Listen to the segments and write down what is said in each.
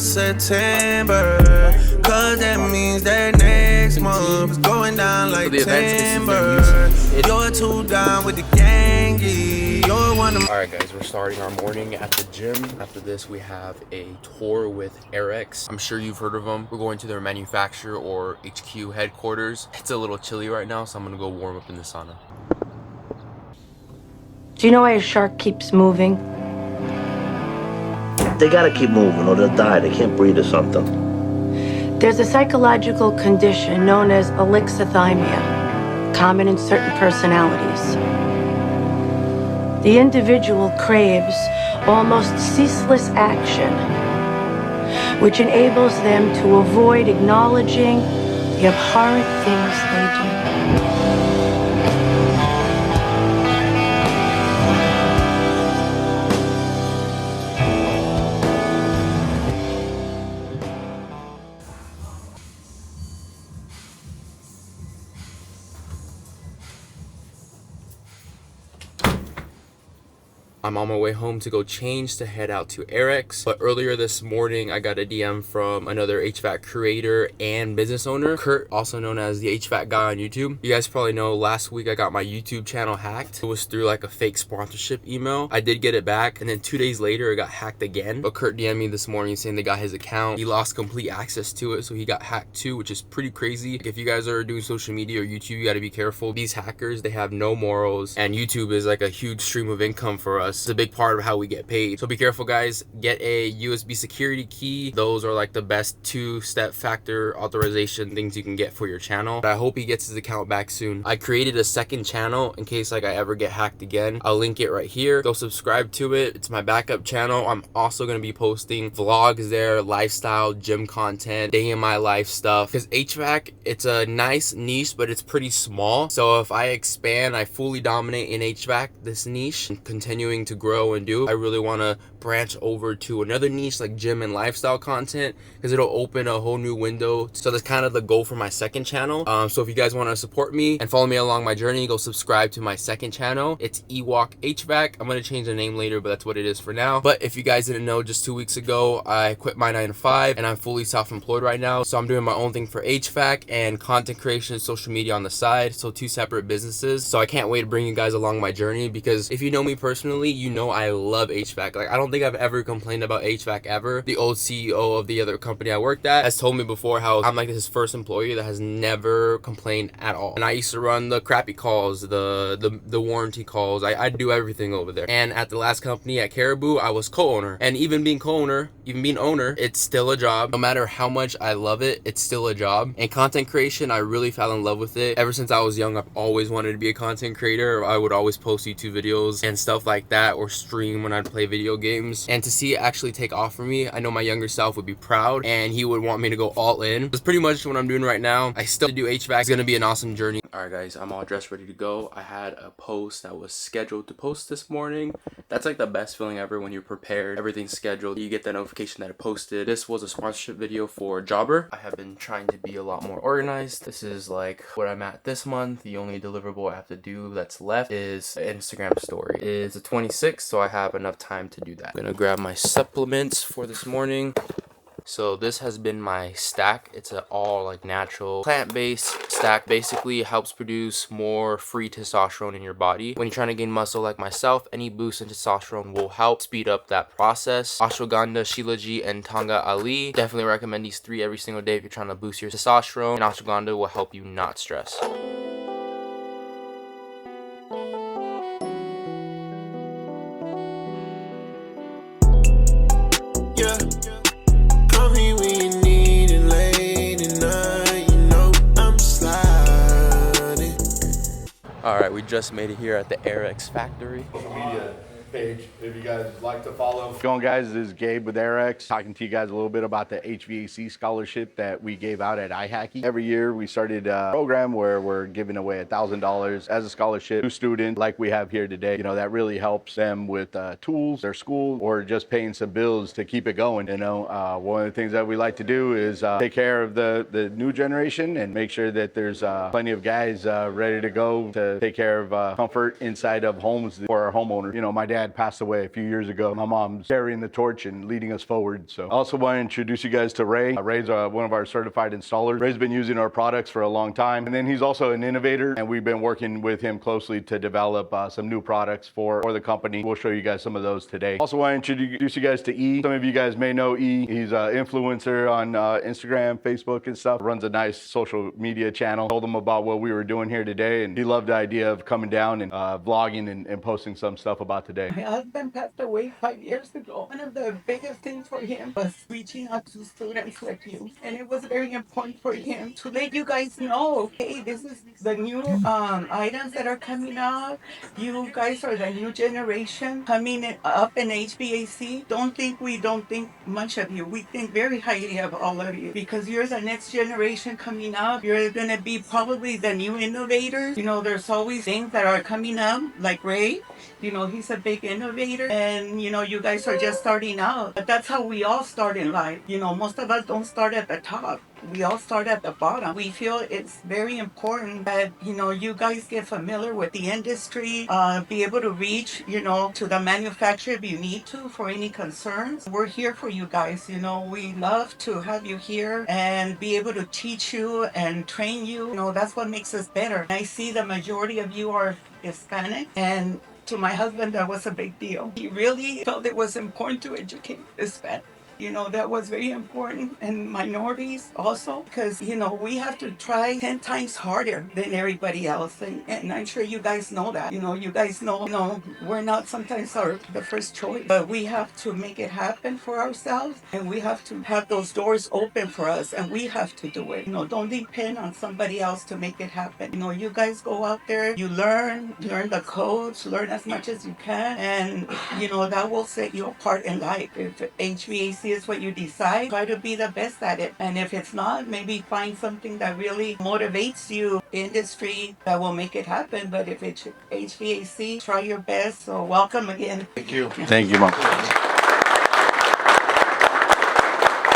September, cause that means that next month is going down like timber. You're too down with the gangy. You're one of. Alright guys, we're starting our morning at the gym. After this we have a tour with Airex. I'm sure you've heard of them. We're going to their manufacturer or HQ headquarters. It's a little chilly right now, so I'm gonna go warm up in the sauna. Do you know why a shark keeps moving? They gotta keep moving or they'll die. They can't breathe or something. There's a psychological condition known as alexithymia, common in certain personalities. The individual craves almost ceaseless action, which enables them to avoid acknowledging the abhorrent things they do. I'm on my way home to go change to head out to Airex. But earlier this morning, I got a DM from another HVAC creator and business owner, Kurt, also known as the HVAC guy on YouTube. You guys probably know last week I got my YouTube channel hacked. It was through like a fake sponsorship email. I did get it back, and then 2 days later it got hacked again. But Kurt DM'd me this morning saying they got his account. He lost complete access to it, so he got hacked too, which is pretty crazy. Like, if you guys are doing social media or YouTube, you got to be careful. These hackers, they have no morals, and YouTube is like a huge stream of income for us. It's a big part of how we get paid, so be careful guys. Get a USB security key. Those are like the best two-step factor authorization things you can get for your channel. But I hope he gets his account back soon. I created a second channel in case like I ever get hacked again. I'll link it right here. Go subscribe to it. It's my backup channel. I'm also going to be posting vlogs there, lifestyle, gym content, day in my life stuff, because HVAC, it's a nice niche, but it's pretty small. So if I expand, I fully dominate in HVAC, this niche, and continuing to grow and do, I really want to branch over to another niche like gym and lifestyle content, because it'll open a whole new window. So that's kind of the goal for my second channel. So if you guys want to support me and follow me along my journey, go subscribe to my second channel. It's ewokdoeshvac. I'm going to change the name later, but that's what it is for now. But if you guys didn't know, just 2 weeks ago I quit my 9-to-5 and I'm fully self-employed right now. So I'm doing my own thing for HVAC and content creation, social media on the side. So 2 separate businesses. So I can't wait to bring you guys along my journey, because if you know me personally, you know I love HVAC. Like, I don't think I've ever complained about HVAC ever. The old CEO of the other company I worked at has told me before how I'm like his first employee that has never complained at all. And I used to run the crappy calls, the warranty calls. I do everything over there. And at the last company at Caribou, I was co-owner. And even being co-owner, even being owner, it's still a job. No matter how much I love it, it's still a job. And content creation, I really fell in love with it. Ever since I was young, I've always wanted to be a content creator. I would always post YouTube videos and stuff like that, or stream when I'd play video games. And to see it actually take off for me, I know my younger self would be proud and he would want me to go all in. That's pretty much what I'm doing right now. I still do HVAC. It's gonna be an awesome journey. All right guys, I'm all dressed, ready to go. I had a post that was scheduled to post this morning. That's like the best feeling ever when you're prepared, everything's scheduled, you get that notification that it posted. This was a sponsorship video for Jobber. I have been trying to be a lot more organized. This is like what I'm at this month. The only deliverable I have to do that's left is an Instagram story. It is the 26th, so I have enough time to do that. I'm gonna grab my supplements for this morning. So this has been my stack. It's an all like natural plant-based stack. Basically helps produce more free testosterone in your body. When you're trying to gain muscle like myself, any boost in testosterone will help speed up that process. Ashwagandha, Shilajit, and Tanga Ali. Definitely recommend these 3 every single day if you're trying to boost your testosterone. And ashwagandha will help you not stress. Alright, we just made it here at the Airex factory. Social media page if you guys like to follow. What's going on, guys? This is Gabe with Airex, talking to you guys a little bit about the HVAC scholarship that we gave out at iHacky. Every year we started a program where we're giving away $1,000 as a scholarship to students like we have here today. You know, that really helps them with tools, their school, or just paying some bills to keep it going. You know, one of the things that we like to do is take care of the new generation and make sure that there's plenty of guys ready to go to take care of comfort inside of homes for our homeowners. You know, my dad dad passed away a few years ago. My mom's carrying the torch and leading us forward. So I also want to introduce you guys to Ray. Ray's one of our certified installers. Ray's been using our products for a long time. And then he's also an innovator, and we've been working with him closely to develop some new products for the company. We'll show you guys some of those today. Also want to introduce you guys to E. Some of you guys may know E. He's an influencer on Instagram, Facebook and stuff. Runs a nice social media channel. Told him about what we were doing here today, and he loved the idea of coming down and vlogging and posting some stuff about today. My husband passed away 5 years ago. One of the biggest things for him was reaching out to students like you. And it was very important for him to let you guys know, hey, this is the new items that are coming out. You guys are the new generation coming up in HVAC. Don't think we don't think much of you. We think very highly of all of you because you're the next generation coming up. You're going to be probably the new innovators. You know, there's always things that are coming up, like Ray. You know, he's a big innovator, and you know, you guys are just starting out. But that's how we all start in life. You know, most of us don't start at the top. We all start at the bottom. We feel it's very important that, you know, you guys get familiar with the industry, be able to reach, you know, to the manufacturer if you need to for any concerns. We're here for you guys. You know, we love to have you here and be able to teach you and train you. You know, that's what makes us better. I see the majority of you are Hispanic, and to my husband, that was a big deal. He really felt it was important to educate Hispanic. You know, that was very important, and minorities also, because, you know, we have to try 10 times harder than everybody else, and I'm sure you guys know that. You guys know, we're not sometimes the first choice, but we have to make it happen for ourselves, and we have to have those doors open for us, and we have to do it. You know, don't depend on somebody else to make it happen. You know, you guys go out there, you learn the codes, learn as much as you can, and, you know, that will set you apart in life. If HVAC is what you decide, try to be the best at it. And if it's not, maybe find something that really motivates you, industry that will make it happen. But if it's HVAC, try your best. So welcome again. Thank you. Thank you, Mom.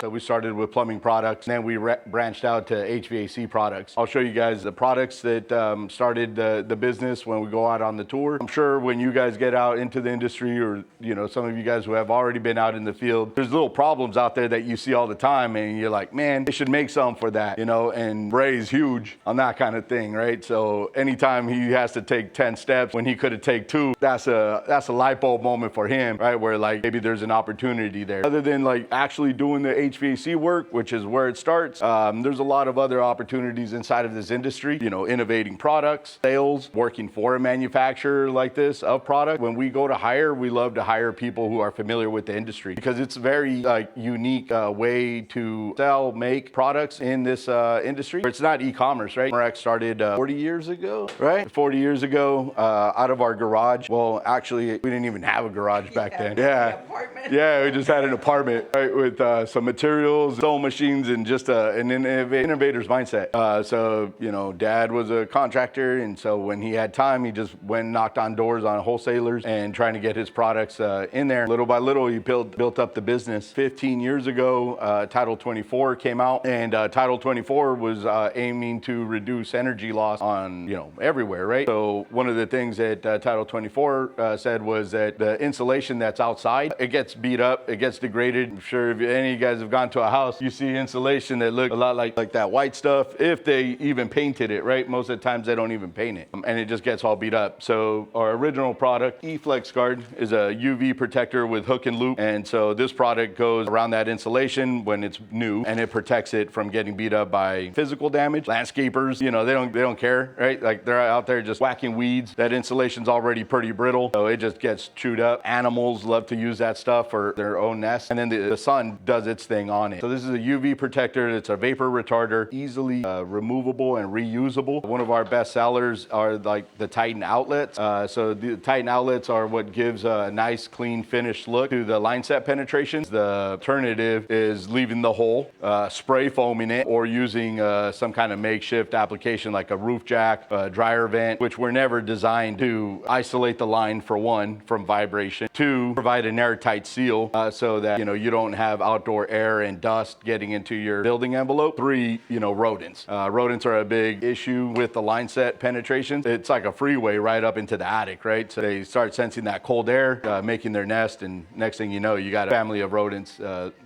So we started with plumbing products, and then we branched out to HVAC products. I'll show you guys the products that started the business when we go out on the tour. I'm sure when you guys get out into the industry, or, you know, some of you guys who have already been out in the field, there's little problems out there that you see all the time, and you're like, man, they should make some for that, you know, and Ray's huge on that kind of thing, right? So anytime he has to take 10 steps when he could have taken 2, that's a light bulb moment for him, right? Where like maybe there's an opportunity there. Other than like actually doing the HVAC work, which is where it starts, there's a lot of other opportunities inside of this industry, you know, innovating products, sales, working for a manufacturer like this of product. When we go to hire, we love to hire people who are familiar with the industry because it's a very unique way to sell, make products in this industry. It's not e-commerce, right? Airex started 40 years ago, right? 40 years ago out of our garage. Well, actually, we didn't even have a garage back then. Yeah, we just had an apartment, right, with some materials, sewing machines, and just an innovator's mindset. So, you know, Dad was a contractor, and so when he had time, he just went and knocked on doors on wholesalers and trying to get his products in there. Little by little, he built up the business. 15 years ago, Title 24 came out, and Title 24 was aiming to reduce energy loss on, you know, everywhere, right? So one of the things that Title 24 said was that the insulation that's outside, it gets beat up, it gets degraded. I'm sure if any of you guys have gone to a house, you see insulation that look a lot like that white stuff, if they even painted it, right? Most of the times they don't even paint it, and it just gets all beat up. So our original product, E-Flex Guard, is a UV protector with hook and loop, and so this product goes around that insulation when it's new, and it protects it from getting beat up by physical damage. Landscapers, you know, they don't care, right? Like they're out there just whacking weeds. That insulation's already pretty brittle, so it just gets chewed up. Animals love to use that stuff for their own nest, and then the sun does its thing on it. So this is a UV protector. It's a vapor retarder, easily removable and reusable. One of our best sellers are like the Titan outlets. So the Titan outlets are what gives a nice, clean, finished look to the line set penetrations. The alternative is leaving the hole, spray foaming it, or using some kind of makeshift application like a roof jack, a dryer vent, which were never designed to isolate the line, for one, from vibration, 2, provide an airtight seal so that, you know, you don't have outdoor air air and dust getting into your building envelope. 3, rodents. Rodents are a big issue with the line set penetration. It's like a freeway right up into the attic, right? So they start sensing that cold air, making their nest, and next thing you know, you got a family of rodents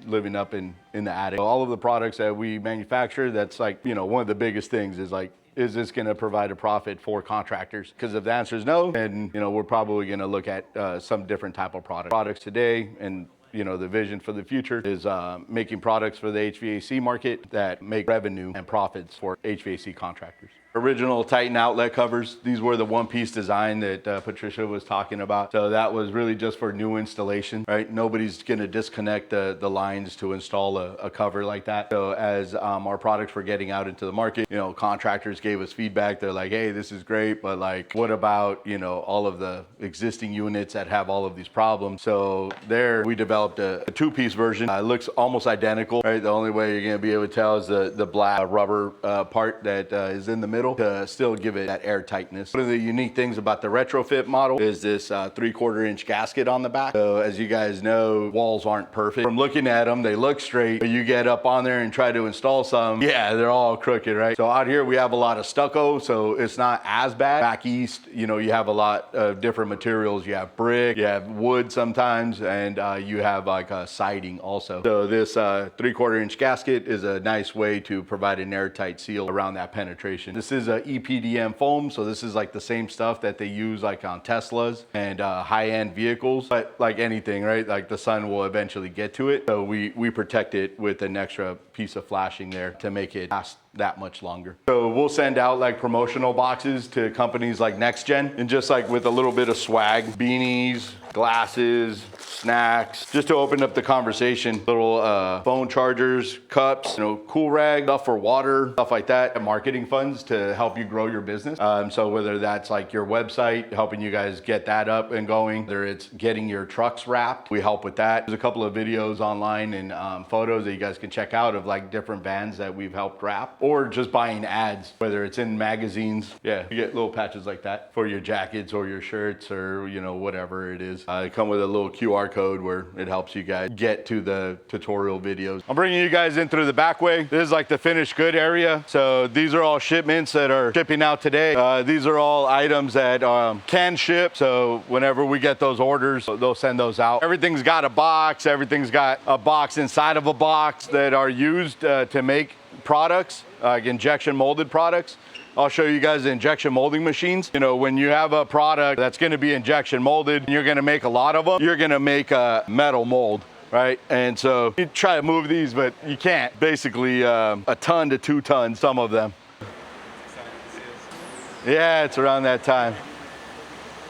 living up in the attic. So all of the products that we manufacture, that's like, one of the biggest things is like, is this going to provide a profit for contractors? Because if the answer is no, then we're probably going to look at some different type of products today. And the vision for the future is making products for the HVAC market that make revenue and profits for HVAC contractors. Original Titan outlet covers. These were the one-piece design that Patricia was talking about. So that was really just for new installation, right? Nobody's gonna disconnect the lines to install a cover like that. So as our products were getting out into the market, contractors gave us feedback. They're like, hey, this is great, but like, what about, all of the existing units that have all of these problems? So there we developed a two-piece version. It looks almost identical, right? The only way you're gonna be able to tell is the black rubber part that is in the middle to still give it that air tightness. One of the unique things about the retrofit model is this 3/4 inch gasket on the back. So as you guys know, walls aren't perfect. From looking at them, they look straight, but you get up on there and try to install some, yeah, they're all crooked, right? So out here we have a lot of stucco, so it's not as bad. Back east, you have a lot of different materials. You have brick, you have wood sometimes, and you have like a siding also. So this 3/4 inch gasket is a nice way to provide an airtight seal around that penetration. This is a EPDM foam, so this is like the same stuff that they use like on Teslas and high-end vehicles. But like anything, right? Like the sun will eventually get to it, so we protect it with an extra piece of flashing there to make it last that much longer. So we'll send out like promotional boxes to companies like NextGen, and just like with a little bit of swag, beanies, glasses, snacks, just to open up the conversation. Little phone chargers, cups, cool rag, stuff for water, stuff like that. Marketing funds to help you grow your business. So whether that's like your website, helping you guys get that up and going, whether it's getting your trucks wrapped, we help with that. There's a couple of videos online and photos that you guys can check out of like different vans that we've helped wrap, or just buying ads, whether it's in magazines. Yeah, you get little patches like that for your jackets or your shirts or whatever it is. They come with a little QR code where it helps you guys get to the tutorial videos. I'm bringing you guys in through the back way. This is like the finished good area. So these are all shipments that are shipping out today. These are all items that can ship. So whenever we get those orders, they'll send those out. Everything's got a box. Everything's got a box inside of a box that are used to make products, like injection molded products. I'll show you guys the injection molding machines. When you have a product that's going to be injection molded, and you're going to make a lot of them, you're going to make a metal mold, right? And so you try to move these, but you can't. Basically, a ton to 2 tons, some of them. Yeah, it's around that time.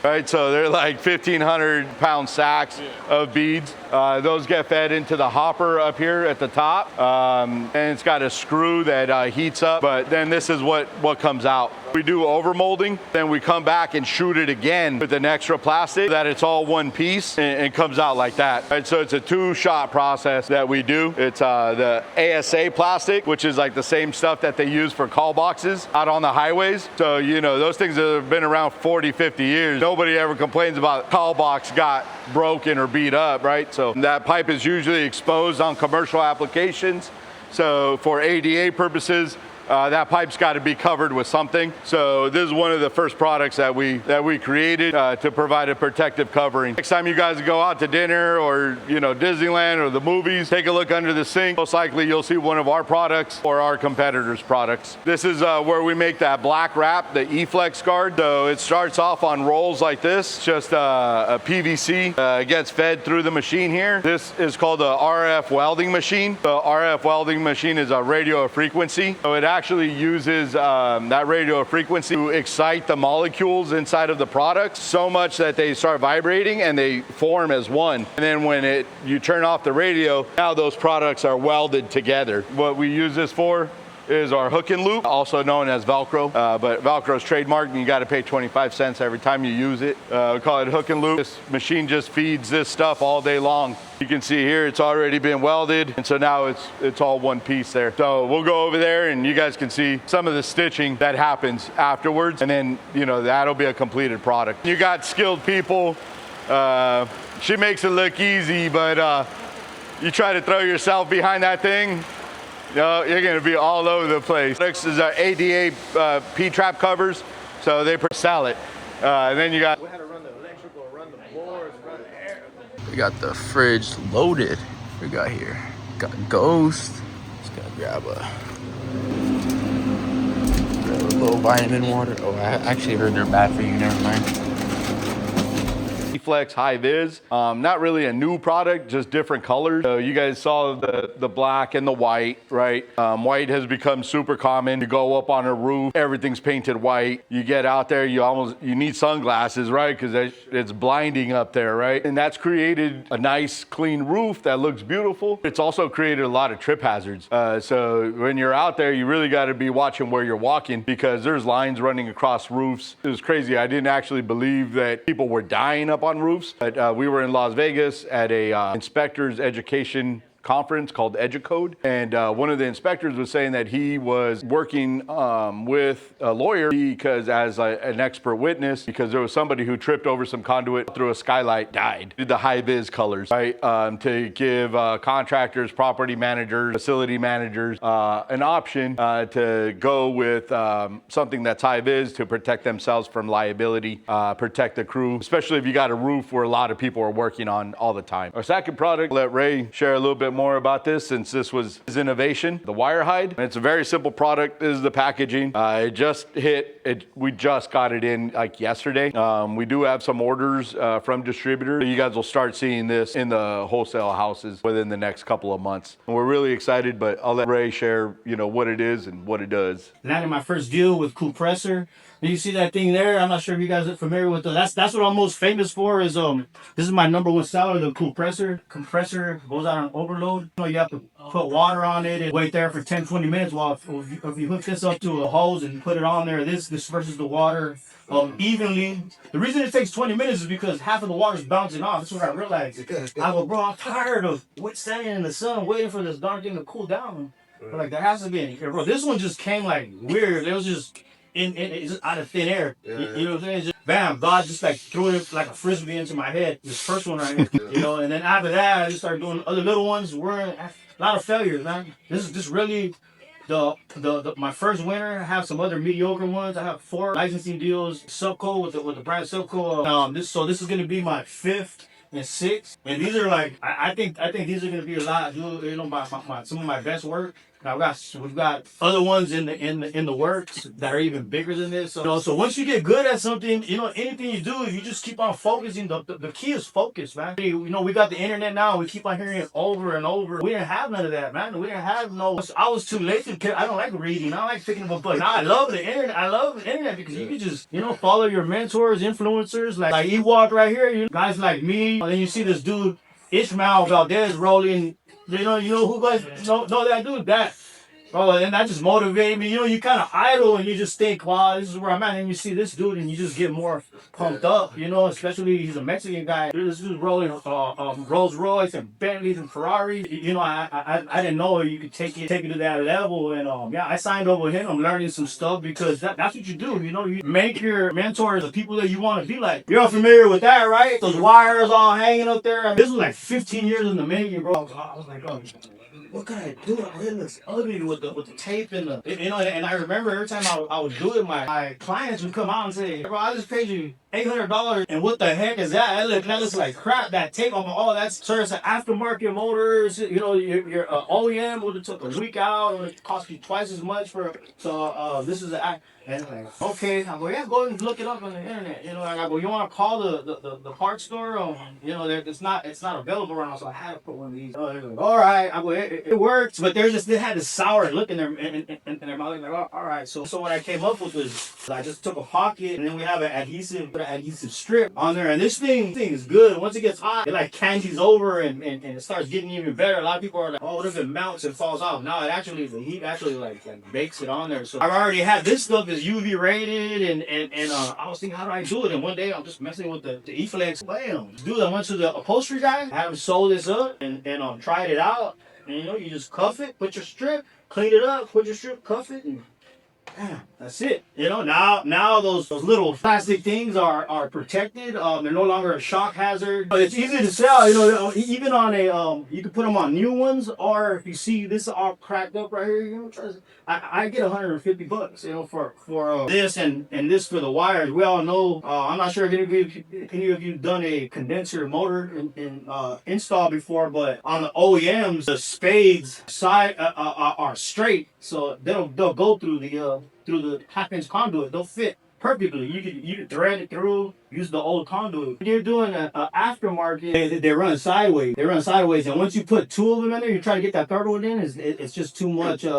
Right, so they're like 1,500 pound sacks of beads. Those get fed into the hopper up here at the top, and it's got a screw that heats up, but then this is what comes out. We do over molding, then we come back and shoot it again with an extra plastic so that it's all one piece and comes out like that. Right, so it's a 2-shot process that we do. It's the ASA plastic, which is like the same stuff that they use for call boxes out on the highways. So those things have been around 40, 50 years. Nobody ever complains about call box got broken or beat up, right? So that pipe is usually exposed on commercial applications. So for ADA purposes, that pipe's got to be covered with something. So this is one of the first products that we created to provide a protective covering. Next time you guys go out to dinner or Disneyland or the movies, take a look under the sink. Most likely you'll see one of our products or our competitors' products. This is where we make that black wrap, the E-Flex guard. So it starts off on rolls like this, just a PVC gets fed through the machine here. This is called a RF welding machine. The RF welding machine is a radio frequency. So it actually uses that radio frequency to excite the molecules inside of the product so much that they start vibrating and they form as one. And then when you turn off the radio, now those products are welded together. What we use this for is our hook and loop, also known as Velcro, but Velcro's trademarked and you got to pay 25 cents every time you use it. We call it hook and loop. This machine just feeds this stuff all day long. You can see here it's already been welded, and so now it's all one piece there. So we'll go over there and you guys can see some of the stitching that happens afterwards, and then that'll be a completed product. You got skilled people. She makes it look easy, but You try to throw yourself behind that thing, no, you're gonna be all over the place. Next is our ADA P-trap covers, so they sell it. And then you got... We had to run the electrical, run the boards, run the air. We got the fridge loaded. We got here. Got Ghost. Just gotta grab a little vitamin water. Oh, I actually heard they're bad for you. Never mind. Flex high vis, not really a new product, just different colors. So you guys saw the black and the white, right? White has become super common. You go up on a roof, everything's painted white. You get out there, you need sunglasses, right? Because it's blinding up there, right? And that's created a nice clean roof that looks beautiful. It's also created a lot of trip hazards. So when you're out there, you really got to be watching where you're walking, because there's lines running across roofs. It was crazy. I didn't actually believe that people were dying up on roofs. But we were in Las Vegas at a inspector's education conference called EduCode, and one of the inspectors was saying that he was working with a lawyer because as an expert witness, because there was somebody who tripped over some conduit through a skylight, died. Did the high vis colors, right? To give contractors, property managers, facility managers an option to go with something that's high vis to protect themselves from liability, protect the crew, especially if you got a roof where a lot of people are working on all the time. Our second product, let Ray share a little bit more about this, since this was his innovation, the wire hide. It's a very simple product. This is the packaging. It just hit, we just got it in like yesterday. We do have some orders from distributors. You guys will start seeing this in the wholesale houses within the next couple of months. And we're really excited, but I'll let Ray share, what it is and what it does. Landed my first deal with Compressor. And you see that thing there? I'm not sure if you guys are familiar with it. That's what I'm most famous for. Is this is my #1 seller, the compressor. Compressor goes out on overload. You have to put water on it and wait there for 10-20 minutes while if you hook this up to a hose and put it on there, this disperses the water evenly. The reason it takes 20 minutes is because half of the water is bouncing off. That's what I realized. I go, bro, I'm tired of standing in the sun waiting for this darn thing to cool down. But like there has to be, bro. This one just came like weird. It was just it's just out of thin air. You know what I'm saying? Just bam, God just like threw it like a frisbee into my head. This first one right here, and then after that, I just started doing other little ones. We're a lot of failures, man. This is just really my first winner. I have some other mediocre ones. I have 4 licensing deals, Subco with the brand Subco. This is gonna be my 5th and 6th, and these are like I think these are gonna be a lot. Some of my best work. Now we've got other ones in the works that are even bigger than this. So once you get good at something, anything you do, if you just keep on focusing, the key is focus, man. We got the internet now. We keep on hearing it over and over. We didn't have none of that, man. We didn't have no. I was too lazy. I don't like reading. I don't like picking up a book. Now I love the internet. I love the internet because you can just follow your mentors, influencers like Ewok right here. Guys like me. And then you see this dude Ishmael Valdez rolling. You know who guys know that dude? That. Bro, and that just motivated me. You kind of idle and you just think, wow, this is where I'm at. And you see this dude and you just get more pumped up, especially he's a Mexican guy. This dude's rolling Rolls Royce and Bentleys and Ferraris. I didn't know you could take it to that level. And I signed up with him. I'm learning some stuff because that's what you do. You make your mentors the people that you want to be like. You're familiar with that, right? Those wires all hanging up there. This was like 15 years in the making, bro. I was like, oh, what can I do? It looks ugly with the tape and and I remember every time I would do it, my clients would come out and say, bro, I just paid you $800 and what the heck is that? That looks like crap. That tape, that's service aftermarket motors. Your OEM would have took a week out. It would cost you twice as much this is and like, okay, I go, yeah, go and look it up on the internet. I go, you want to call the parts store? It's not available right now, so I had to put one of these. All right, I go, it works, but they had this sour look in their mouth. Like, all right, so what I came up with was I just took a pocket and then we have an adhesive strip on there, and this thing is good. Once it gets hot, it like candies over and it starts getting even better. A lot of people are like, oh, what if it melts and falls off? No, the heat actually like bakes it on there. So I've already had this stuff is UV rated and I was thinking, how do I do it? And one day I'm just messing with the E-Flex. Bam! Dude, I went to the upholstery guy, had him sew this up and tried it out. And you just cuff it, put your strip, clean it up, put your strip, cuff it, and That's it. You know, now those little plastic things are protected. They're no longer a shock hazard. But it's easy to sell. You know, even on a you can put them on new ones, or if you see this all cracked up right here, you know, I get $150, you know, for this and this for the wires. We all know. I'm not sure if any of you done a condenser motor in install before, but on the OEMs, the spades side are straight, so they'll go through the half-inch conduit. They'll fit perfectly. You can thread it through, use the old conduit. When you're doing an aftermarket, they run sideways. They run sideways, and once you put two of them in there, you try to get that third one in, it's just too much. It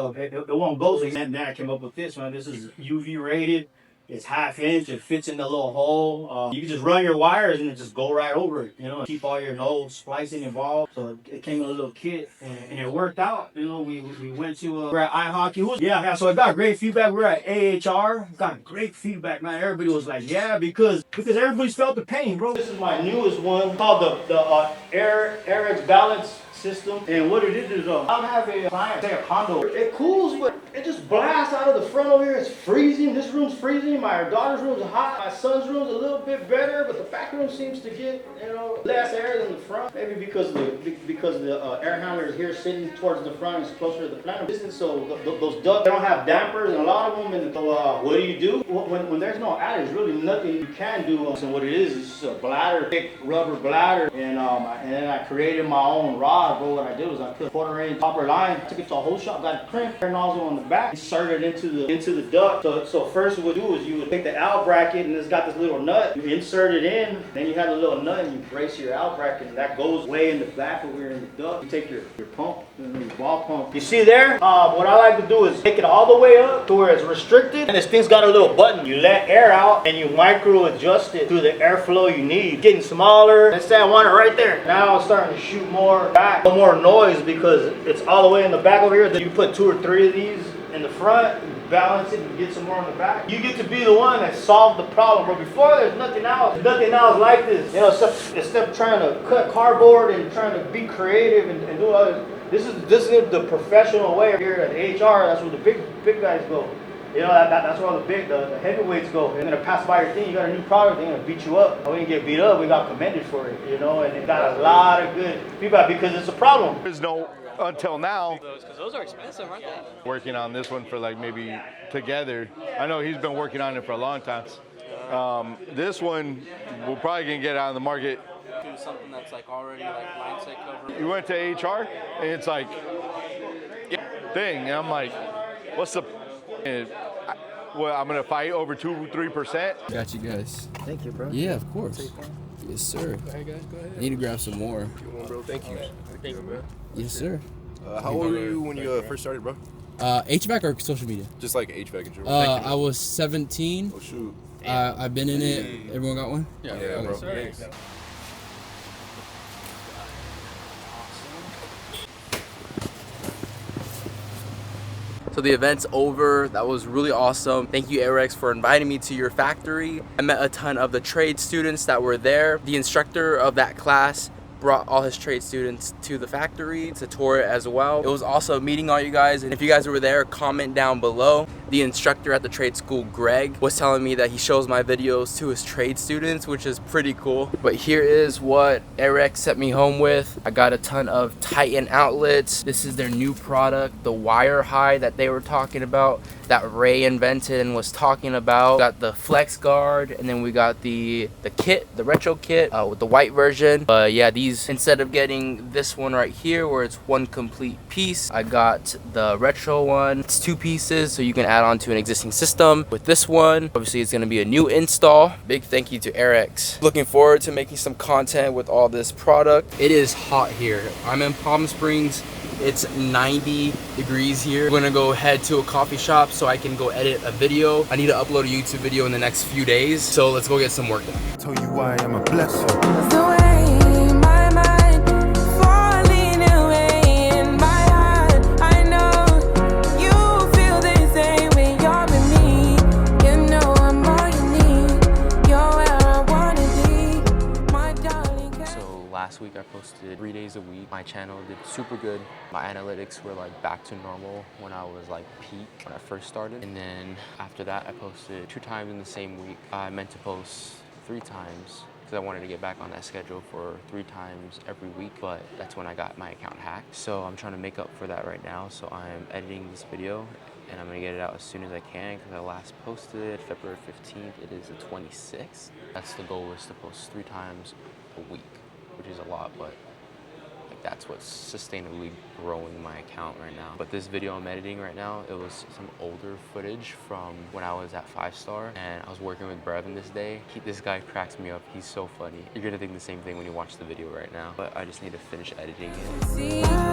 won't go. So then I came up with this one. This is UV rated. It's half-inch. It fits in the little hole. You can just run your wires and it just go right over it. You know, keep all your no splicing involved. So it came with a little kit, and it worked out. You know, we went to we're at iHockey. Yeah. So I got great feedback. We're at AHR. Got great feedback, man. Everybody was like, yeah, because everybody's felt the pain, bro. This is my newest one called the Airex balance system, and what it is I'll have a client say a condo. It cools, but it just blasts out of the front over here. It's freezing. This room's freezing. My daughter's room's hot. My son's room's a little bit better, but the back room seems to get, you know, less air than the front. Maybe because the air handler is here sitting towards the front, it's closer to the plant. So those ducts, they don't have dampers, and a lot of them. And what do you do when there's no air? There's really nothing you can do. So what it is just a bladder, thick rubber bladder, and then I created my own rod. Bro, what I did was I put a 1/4-inch copper line, took it to a hose shop, got a crimp, air nozzle on the back, inserted into the duct. So first what you would do is you would take the L bracket, and it's got this little nut. You insert it in, then you have a little nut, and you brace your L bracket, and that goes way in the back over here in the duct. You take your pump, your ball pump. You see there? What I like to do is take it all the way up to where it's restricted, and this thing's got a little button. You let air out, and you micro adjust it to the airflow you need. Getting smaller. Let's say I want it right there. Now it's starting to shoot more back. More noise because it's all the way in the back over here. Then you put 2 or 3 of these in the front, and balance it, and get some more in the back. You get to be the one that solved the problem. But before, there's nothing else. There's nothing else like this. You know, instead of trying to cut cardboard and trying to be creative and do other. This is the professional way here at HR. That's where the big guys go. You know, that's where all the heavyweights go. They're gonna pass by your thing, you got a new product, they're gonna beat you up. We didn't get beat up, we got commended for it, you know, and it got a lot of good feedback because it's a problem. There's no, until now, because those are expensive, aren't they? working on this one for like maybe together. I know he's been working on it for a long time. This one, we're probably gonna get out of the market. Do something that's like already like mindset cover. You went to HR, and it's like, thing, and I'm like, what's the, well, I'm gonna fight over 2-3%. Got you guys. Thank you, bro. Yeah, of course. Yes, sir. Go ahead, guys. Go ahead. I need to grab some more. Bro, thank you. Thank you, man. Yes, sir. How old were you when you first started, bro? HVAC or social media? Just like HVAC and general. I was 17. Oh shoot. I've been in it. Everyone got one? Yeah, Okay. bro. Thanks. So the event's over. That was really awesome. Thank you, Airex, for inviting me to your factory. I met a ton of the trade students that were there. The instructor of that class brought all his trade students to the factory to tour it as well. It was also meeting all you guys, and if you guys were there, comment down below. The instructor at the trade school, Greg, was telling me that he shows my videos to his trade students, which is pretty cool. But here is what Airex sent me home with. I got a ton of Titan outlets. This is their new product, the wire high that they were talking about, that Ray invented and was talking about. Got the flex guard, and then we got the kit, the retro kit with the white version. But yeah, these, instead of getting this one right here where it's one complete piece, I got the retro one. It's 2 pieces, so you can add on to an existing system. With this one, obviously it's gonna be a new install. Big thank you to Airex. Looking forward to making some content with all this product. It is hot here. I'm in Palm Springs. It's 90 degrees here. We're gonna go head to a coffee shop so I can go edit a video. I need to upload a YouTube video in the next few days, so let's go get some work done. Tell you why I'm a blessing. The way my mind falling away in my heart. I know you feel the same way you're with me. You know I'm all you need. You're where I wanna be, my darling. So last last week I posted 3 days a week. My channel did super good. My analytics were like back to normal when I was like peak when I first started. And then after that I posted 2 times in the same week. I meant to post 3 times because I wanted to get back on that schedule for 3 times every week, but that's when I got my account hacked. So I'm trying to make up for that right now. So I'm editing this video and I'm gonna get it out as soon as I can because I last posted February 15th. It is the 26th. That's the goal, is to post 3 times a week, which is a lot, but like that's what's sustainably growing my account right now. But this video I'm editing right now, it was some older footage from when I was at 5-star and I was working with Brevin this day. This guy cracks me up. He's so funny. You're gonna think the same thing when you watch the video right now, but I just need to finish editing it.